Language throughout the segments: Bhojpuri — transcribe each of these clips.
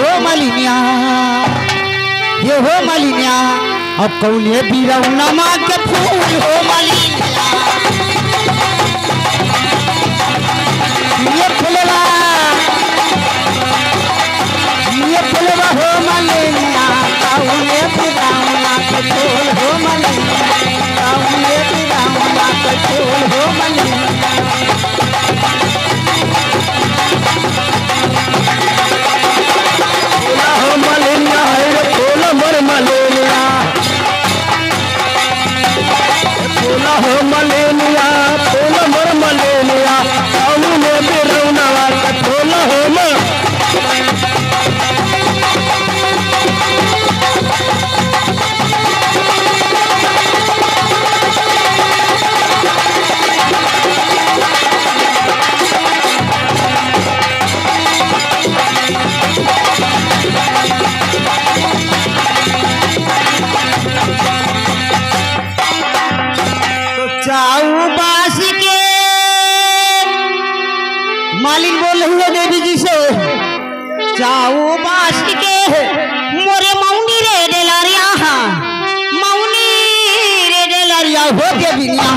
हो मलिनिया ये हो मलिनिया अब कौले बिरौना माँ के फूल हो मलिनिया ये फुलवा हो मलिनिया कौले बिरौना के फूल हो मलिनिया कौले बिरौना के फूल हो मलिनिया मालिक बोल रही है देवी जी से चाऊ बास के मोरे मौनी रे डेलारिया मौनी रे डेलारिया हो देविया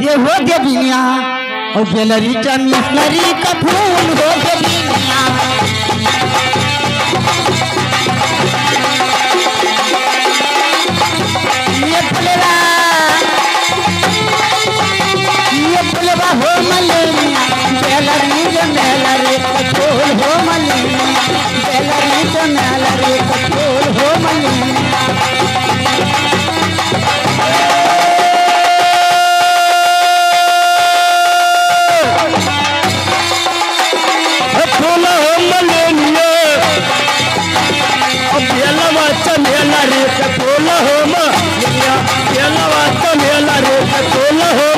ये हो देविया और बेलरी का मिसलरी का फूल हो देविया ये फुलवा हो मलिनिया बेलरी जो मेलरी का फूल हो मलिनिया बेलरी जो मेलरी का फूल हो मलिनिया फूल हो मलिनिया बेलवा चमेलरी का फूल हो मलिनिया बेलवा चमेलरी का फूल हो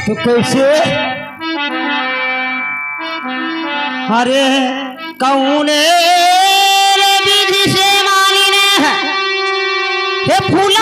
तो कैसे अरे कौने विधि से मालिने हे फूल